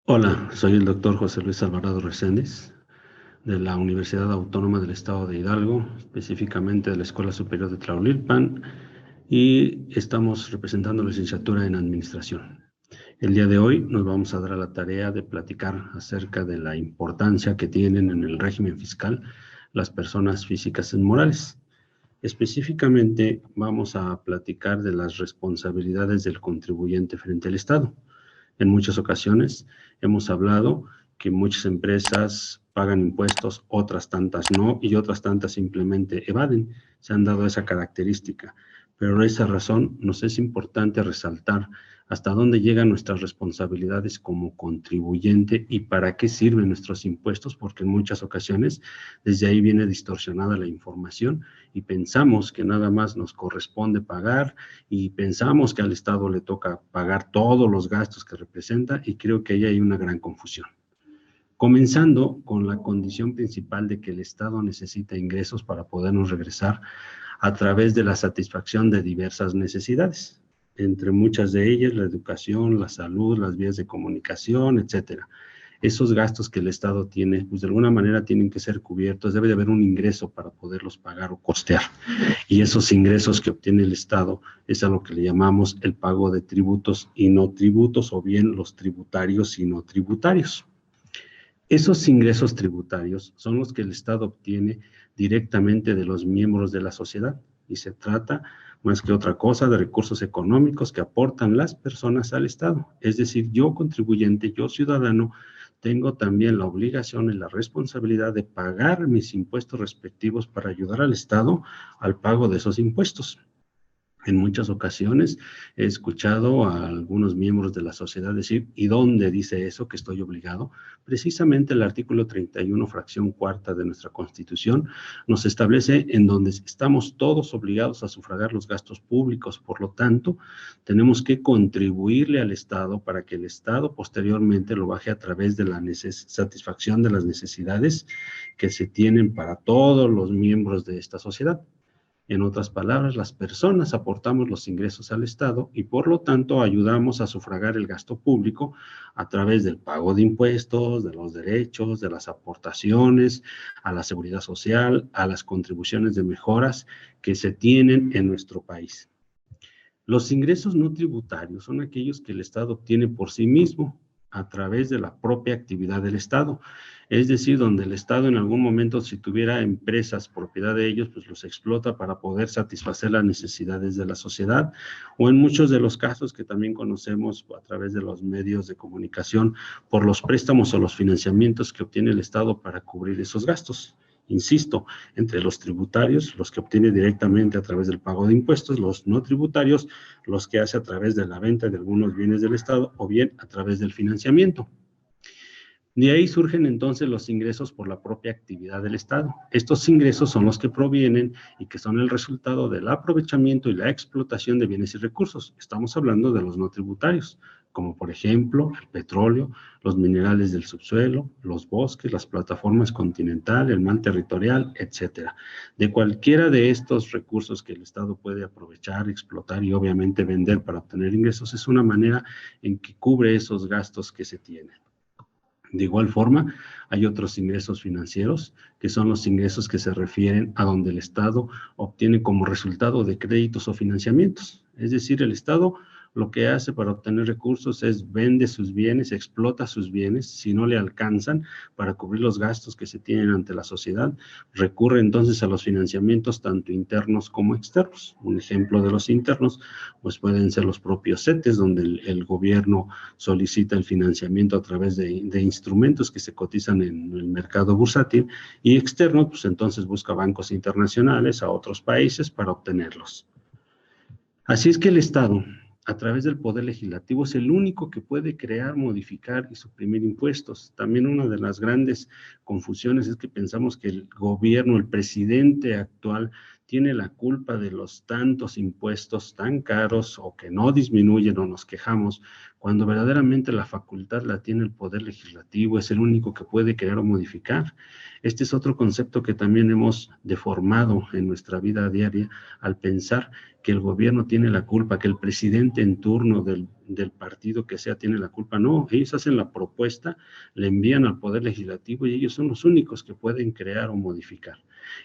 Hola, soy el doctor José Luis Alvarado Reséndiz, de la Universidad Autónoma del Estado de Hidalgo, específicamente de la Escuela Superior de Tlaulilpan, y estamos representando la licenciatura en Administración. El día de hoy nos vamos a dar a la tarea de platicar acerca de la importancia que tienen en el régimen fiscal las personas físicas y morales. Específicamente vamos a platicar de las responsabilidades del contribuyente frente al Estado. En muchas ocasiones hemos hablado que muchas empresas pagan impuestos, otras tantas no, y otras tantas simplemente evaden. Se han dado esa característica. Pero por esa razón nos es importante resaltar hasta dónde llegan nuestras responsabilidades como contribuyente y para qué sirven nuestros impuestos, porque en muchas ocasiones desde ahí viene distorsionada la información y pensamos que nada más nos corresponde pagar y pensamos que al Estado le toca pagar todos los gastos que representa, y creo que ahí hay una gran confusión. Comenzando con la condición principal de que el Estado necesita ingresos para podernos regresar a través de la satisfacción de diversas necesidades, entre muchas de ellas la educación, la salud, las vías de comunicación, etcétera. Esos gastos que el Estado tiene, pues de alguna manera tienen que ser cubiertos, debe de haber un ingreso para poderlos pagar o costear. Y esos ingresos que obtiene el Estado es a lo que le llamamos el pago de tributos y no tributos, o bien los tributarios y no tributarios. Esos ingresos tributarios son los que el Estado obtiene directamente de los miembros de la sociedad, y se trata más que otra cosa de recursos económicos que aportan las personas al Estado. Es decir, yo contribuyente, yo ciudadano, tengo también la obligación y la responsabilidad de pagar mis impuestos respectivos para ayudar al Estado al pago de esos impuestos. En muchas ocasiones he escuchado a algunos miembros de la sociedad decir, ¿y dónde dice eso que estoy obligado? Precisamente el artículo 31, fracción cuarta de nuestra Constitución, nos establece en donde estamos todos obligados a sufragar los gastos públicos. Por lo tanto, tenemos que contribuirle al Estado para que el Estado posteriormente lo baje a través de la satisfacción de las necesidades que se tienen para todos los miembros de esta sociedad. En otras palabras, las personas aportamos los ingresos al Estado y por lo tanto ayudamos a sufragar el gasto público a través del pago de impuestos, de los derechos, de las aportaciones a la seguridad social, a las contribuciones de mejoras que se tienen en nuestro país. Los ingresos no tributarios son aquellos que el Estado obtiene por sí mismo a través de la propia actividad del Estado. Es decir, donde el Estado en algún momento, si tuviera empresas propiedad de ellos, pues los explota para poder satisfacer las necesidades de la sociedad, o en muchos de los casos que también conocemos a través de los medios de comunicación, por los préstamos o los financiamientos que obtiene el Estado para cubrir esos gastos. Insisto, entre los tributarios, los que obtiene directamente a través del pago de impuestos, los no tributarios, los que hace a través de la venta de algunos bienes del Estado o bien a través del financiamiento. De ahí surgen entonces los ingresos por la propia actividad del Estado. Estos ingresos son los que provienen y que son el resultado del aprovechamiento y la explotación de bienes y recursos. Estamos hablando de los no tributarios, como por ejemplo el petróleo, los minerales del subsuelo, los bosques, las plataformas continentales, el mar territorial, etcétera. De cualquiera de estos recursos que el Estado puede aprovechar, explotar y obviamente vender para obtener ingresos, es una manera en que cubre esos gastos que se tienen. De igual forma, hay otros ingresos financieros, que son los ingresos que se refieren a donde el Estado obtiene como resultado de créditos o financiamientos. Es decir, el Estado lo que hace para obtener recursos es vende sus bienes, explota sus bienes, si no le alcanzan para cubrir los gastos que se tienen ante la sociedad, recurre entonces a los financiamientos tanto internos como externos. Un ejemplo de los internos, pues pueden ser los propios CETES, donde el gobierno solicita el financiamiento a través de instrumentos que se cotizan en el mercado bursátil, y externo, pues entonces busca bancos internacionales a otros países para obtenerlos. Así es que el Estado, a través del Poder Legislativo, es el único que puede crear, modificar y suprimir impuestos. También una de las grandes confusiones es que pensamos que el gobierno, el presidente actual, tiene la culpa de los tantos impuestos tan caros o que no disminuyen o nos quejamos, cuando verdaderamente la facultad la tiene el Poder Legislativo, es el único que puede crear o modificar. Este es otro concepto que también hemos deformado en nuestra vida diaria al pensar que el gobierno tiene la culpa, que el presidente en turno del partido que sea tiene la culpa. No, ellos hacen la propuesta, le envían al Poder Legislativo y ellos son los únicos que pueden crear o modificar.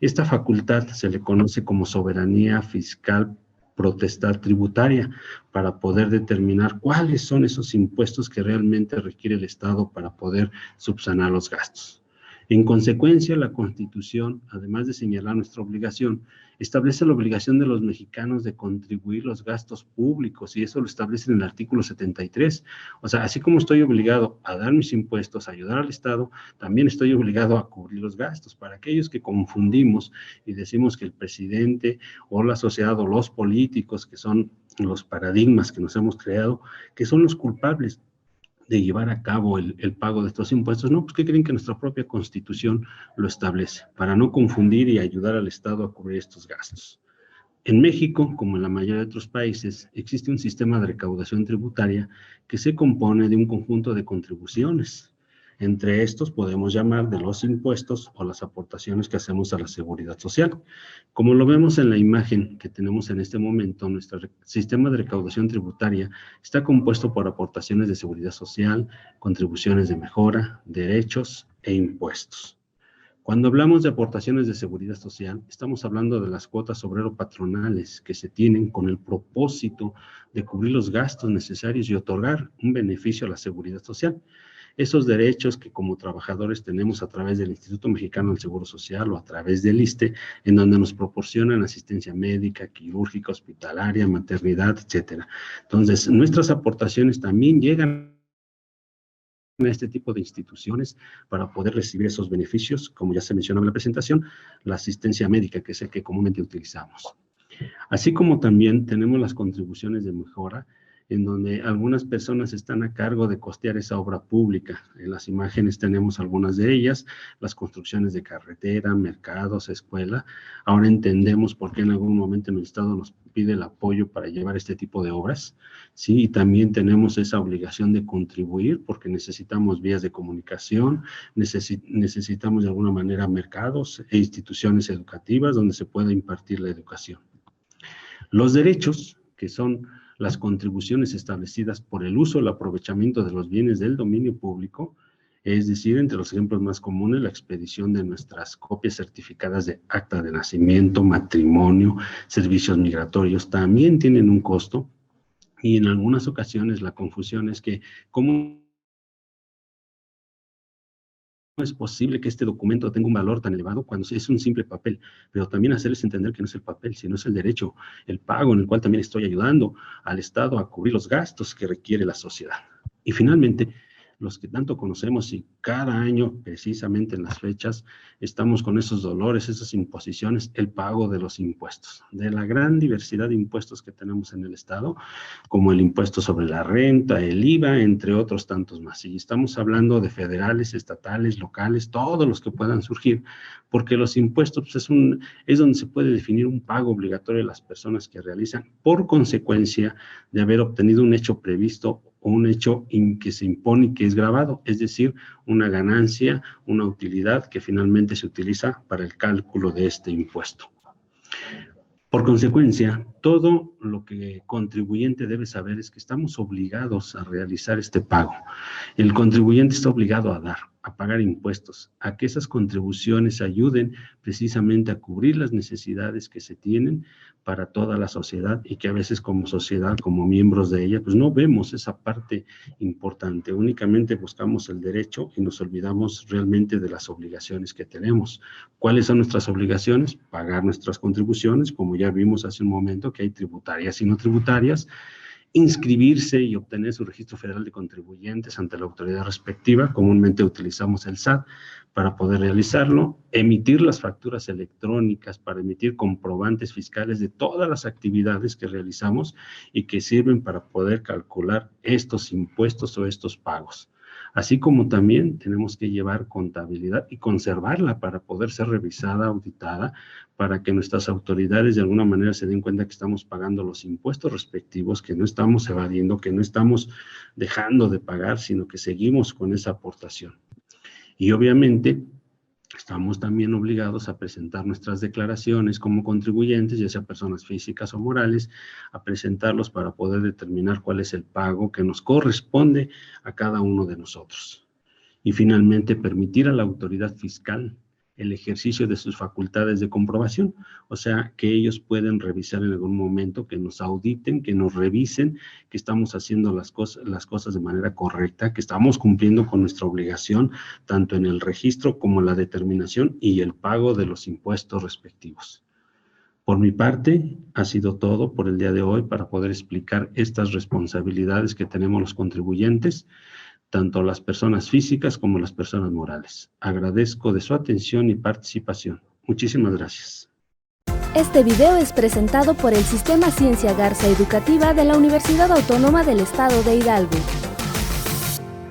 Esta facultad se le conoce como soberanía fiscal potestad tributaria para poder determinar cuáles son esos impuestos que realmente requiere el Estado para poder subsanar los gastos. En consecuencia, la Constitución, además de señalar nuestra obligación, establece la obligación de los mexicanos de contribuir los gastos públicos, y eso lo establece en el artículo 73. O sea, así como estoy obligado a dar mis impuestos, a ayudar al Estado, también estoy obligado a cubrir los gastos. Para aquellos que confundimos y decimos que el presidente o la sociedad o los políticos, que son los paradigmas que nos hemos creado, que son los culpables de llevar a cabo el pago de estos impuestos. No, pues ¿qué creen? Que nuestra propia Constitución lo establece, para no confundir y ayudar al Estado a cubrir estos gastos. En México, como en la mayoría de otros países, existe un sistema de recaudación tributaria que se compone de un conjunto de contribuciones. Entre estos podemos llamar de los impuestos o las aportaciones que hacemos a la seguridad social. Como lo vemos en la imagen que tenemos en este momento, nuestro sistema de recaudación tributaria está compuesto por aportaciones de seguridad social, contribuciones de mejora, derechos e impuestos. Cuando hablamos de aportaciones de seguridad social, estamos hablando de las cuotas obrero-patronales que se tienen con el propósito de cubrir los gastos necesarios y otorgar un beneficio a la seguridad social. Esos derechos que como trabajadores tenemos a través del Instituto Mexicano del Seguro Social o a través del ISSSTE, en donde nos proporcionan asistencia médica, quirúrgica, hospitalaria, maternidad, etcétera. Entonces, nuestras aportaciones también llegan a este tipo de instituciones para poder recibir esos beneficios, como ya se mencionó en la presentación, la asistencia médica, que es el que comúnmente utilizamos. Así como también tenemos las contribuciones de mejora, en donde algunas personas están a cargo de costear esa obra pública. En las imágenes tenemos algunas de ellas, las construcciones de carretera, mercados, escuela. Ahora entendemos por qué en algún momento el Estado nos pide el apoyo para llevar este tipo de obras, ¿sí? Y también tenemos esa obligación de contribuir porque necesitamos vías de comunicación, necesitamos de alguna manera mercados e instituciones educativas donde se pueda impartir la educación. Los derechos, que son las contribuciones establecidas por el uso o el aprovechamiento de los bienes del dominio público, es decir, entre los ejemplos más comunes, la expedición de nuestras copias certificadas de acta de nacimiento, matrimonio, servicios migratorios, también tienen un costo, y en algunas ocasiones la confusión es que, ¿cómo es posible que este documento tenga un valor tan elevado cuando es un simple papel? Pero también hacerles entender que no es el papel, sino es el derecho, el pago en el cual también estoy ayudando al Estado a cubrir los gastos que requiere la sociedad. Y finalmente, los que tanto conocemos y cada año, precisamente en las fechas, estamos con esos dolores, esas imposiciones, el pago de los impuestos, de la gran diversidad de impuestos que tenemos en el Estado, como el impuesto sobre la renta, el IVA, entre otros tantos más. Y estamos hablando de federales, estatales, locales, todos los que puedan surgir, porque los impuestos pues, es donde se puede definir un pago obligatorio de las personas que realizan por consecuencia de haber obtenido un hecho previsto o un hecho que se impone y que es grabado, es decir, una ganancia, una utilidad que finalmente se utiliza para el cálculo de este impuesto. Por consecuencia, todo lo que el contribuyente debe saber es que estamos obligados a realizar este pago. El contribuyente está obligado a dar, a pagar impuestos, a que esas contribuciones ayuden precisamente a cubrir las necesidades que se tienen para toda la sociedad y que a veces como sociedad, como miembros de ella, pues no vemos esa parte importante. Únicamente buscamos el derecho y nos olvidamos realmente de las obligaciones que tenemos. ¿Cuáles son nuestras obligaciones? Pagar nuestras contribuciones, como ya vimos hace un momento, que hay tributarias y no tributarias, inscribirse y obtener su registro federal de contribuyentes ante la autoridad respectiva, comúnmente utilizamos el SAT para poder realizarlo, emitir las facturas electrónicas para emitir comprobantes fiscales de todas las actividades que realizamos y que sirven para poder calcular estos impuestos o estos pagos. así como también tenemos que llevar contabilidad y conservarla para poder ser revisada, auditada, para que nuestras autoridades de alguna manera se den cuenta que estamos pagando los impuestos respectivos, que no estamos evadiendo, que no estamos dejando de pagar, sino que seguimos con esa aportación. Y obviamente estamos también obligados a presentar nuestras declaraciones como contribuyentes, ya sea personas físicas o morales, a presentarlos para poder determinar cuál es el pago que nos corresponde a cada uno de nosotros. Y finalmente, permitir a la autoridad fiscal el ejercicio de sus facultades de comprobación, o sea, que ellos pueden revisar en algún momento, que nos auditen, que nos revisen, que estamos haciendo las cosas de manera correcta, que estamos cumpliendo con nuestra obligación, tanto en el registro como la determinación y el pago de los impuestos respectivos. Por mi parte, ha sido todo por el día de hoy para poder explicar estas responsabilidades que tenemos los contribuyentes, tanto las personas físicas como las personas morales. Agradezco de su atención y participación. Muchísimas gracias. Este video es presentado por el Sistema Ciencia Garza Educativa de la Universidad Autónoma del Estado de Hidalgo.